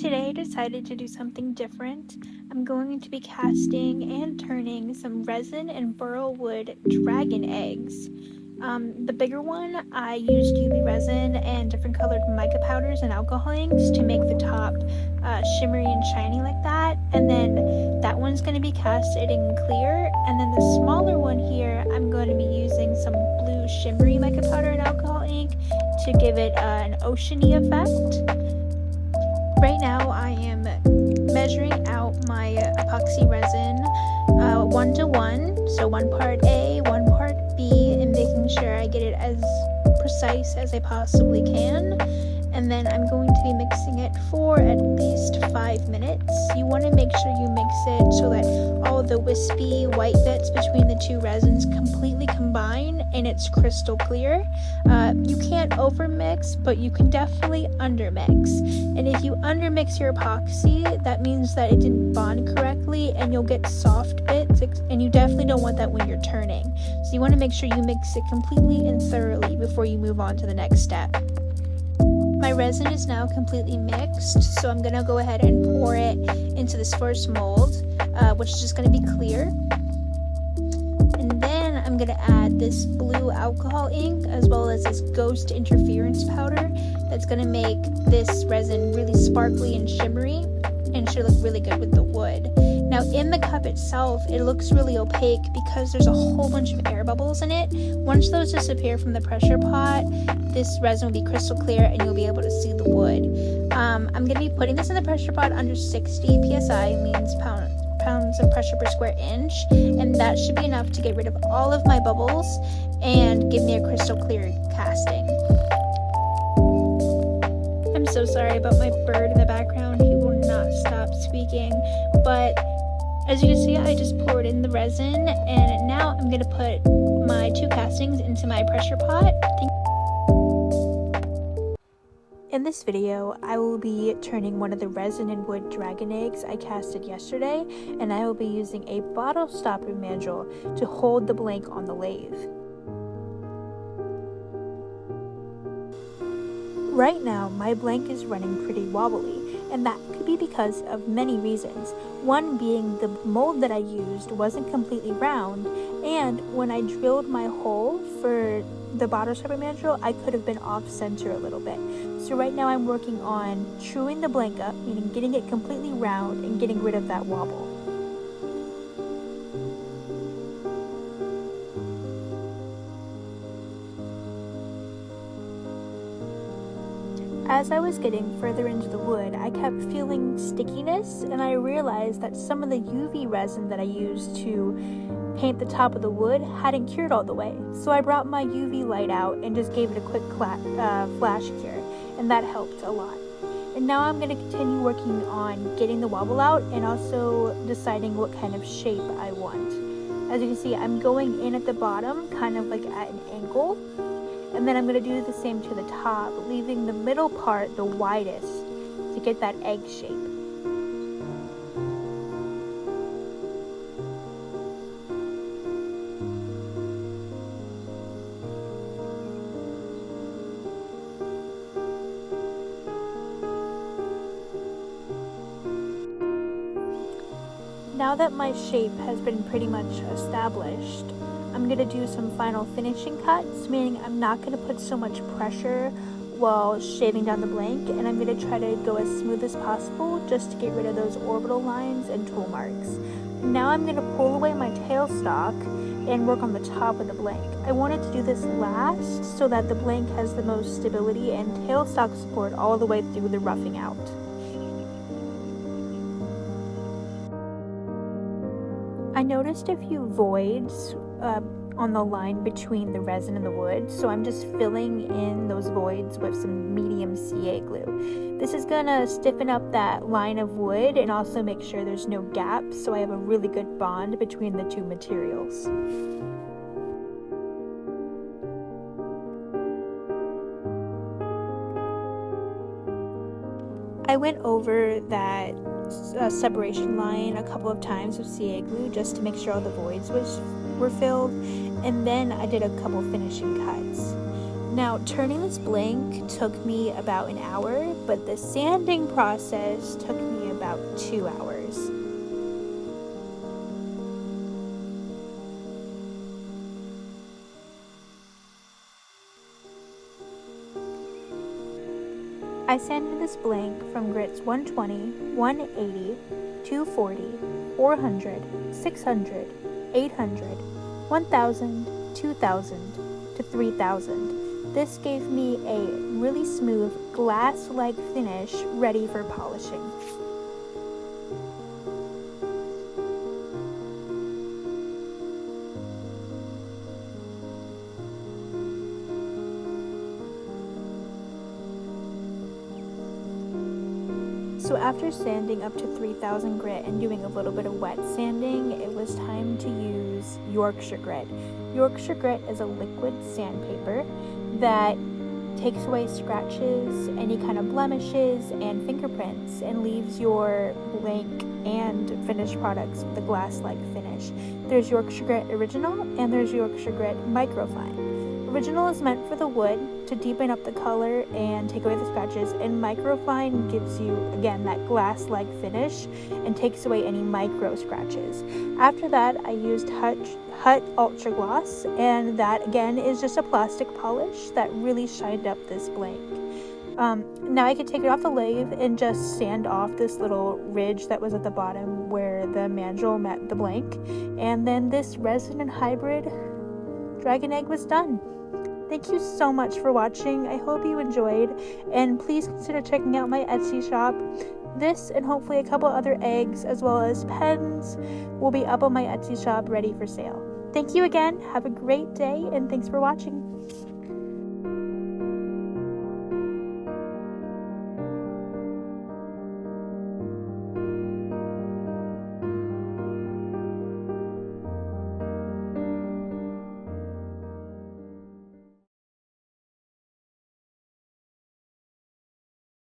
Today I decided to do something different. I'm going to be casting and turning some resin and burl wood dragon eggs. The bigger one, I used UV resin and different colored mica powders and alcohol inks to make the top shimmery and shiny like that. And then that one's going to be casted in clear. And then the smaller one here, I'm going to be using some blue shimmery mica powder and alcohol ink to give it an oceany effect. Right now I am measuring out my epoxy resin 1:1, so 1 part A, 1 part B, and making sure I get it as precise as I possibly can. And then I'm going to be mixing it for at least 5 minutes. You want to make sure you mix it so that all the wispy white bits between the two resins completely combine and it's crystal clear. You can't overmix, but you can definitely undermix. And if you undermix your epoxy, that means that it didn't bond correctly and you'll get soft bits, and you definitely don't want that when you're turning. So you want to make sure you mix it completely and thoroughly before you move on to the next step. My resin is now completely mixed, so I'm going to go ahead and pour it into this first mold, which is just going to be clear. And then I'm going to add this blue alcohol ink as well as this ghost interference powder that's going to make this resin really sparkly and shimmery and should look really good with the wood. Now in the cup itself, it looks really opaque because there's a whole bunch of air bubbles in it. Once those disappear from the pressure pot, this resin will be crystal clear and you'll be able to see the wood. I'm going to be putting this in the pressure pot under 60 psi, means pounds of pressure per square inch, and that should be enough to get rid of all of my bubbles and give me a crystal clear casting. I'm so sorry about my bird in the background. He will not stop speaking, but as you can see, I just poured in the resin, and now I'm going to put my 2 castings into my pressure pot. In this video, I will be turning one of the resin and wood dragon eggs I casted yesterday, and I will be using a bottle stopper mandrel to hold the blank on the lathe. Right now, my blank is running pretty wobbly, and that could be because of many reasons. One being the mold that I used wasn't completely round, and when I drilled my hole for the bottle stopper mandrel, I could have been off center a little bit. So right now I'm working on truing the blank up, meaning getting it completely round and getting rid of that wobble. As I was getting further into the wood, I kept feeling stickiness, and I realized that some of the UV resin that I used to paint the top of the wood hadn't cured all the way. So I brought my UV light out and just gave it a quick flash cure, and that helped a lot. And now I'm going to continue working on getting the wobble out and also deciding what kind of shape I want. As you can see, I'm going in at the bottom, kind of like at an angle. And then I'm going to do the same to the top, leaving the middle part the widest to get that egg shape. Now that my shape has been pretty much established, I'm going to do some final finishing cuts, meaning I'm not going to put so much pressure while shaving down the blank, and I'm going to try to go as smooth as possible just to get rid of those orbital lines and tool marks. Now I'm going to pull away my tailstock and work on the top of the blank. I wanted to do this last so that the blank has the most stability and tailstock support all the way through the roughing out. I noticed a few voids on the line between the resin and the wood, so I'm just filling in those voids with some medium CA glue. This is gonna stiffen up that line of wood and also make sure there's no gaps, so I have a really good bond between the two materials. I went over that separation line a couple of times with CA glue just to make sure all the voids were filled, and then I did a couple finishing cuts. Now, turning this blank took me about an hour, but the sanding process took me about 2 hours. I sanded this blank from grits 120, 180, 240, 400, 600, 800, 1000, 2000 to 3000. This gave me a really smooth glass-like finish ready for polishing. So after sanding up to 3000 grit and doing a little bit of wet sanding, it was time to use Yorkshire grit. Yorkshire grit is a liquid sandpaper that takes away scratches, any kind of blemishes, and fingerprints, and leaves your blank and finished products with a glass-like finish. There's Yorkshire grit original and there's Yorkshire grit microfine. Original is meant for the wood to deepen up the color and take away the scratches, and microfine gives you, again, that glass-like finish and takes away any micro scratches. After that, I used Hut Ultra Gloss, and that, again, is just a plastic polish that really shined up this blank. Now I could take it off the lathe and just sand off this little ridge that was at the bottom where the mandrel met the blank, and then this resin and hybrid dragon egg was done. Thank you so much for watching. I hope you enjoyed, and please consider checking out my Etsy shop. This and hopefully a couple other eggs as well as pens will be up on my Etsy shop ready for sale. Thank you again. Have a great day, and thanks for watching.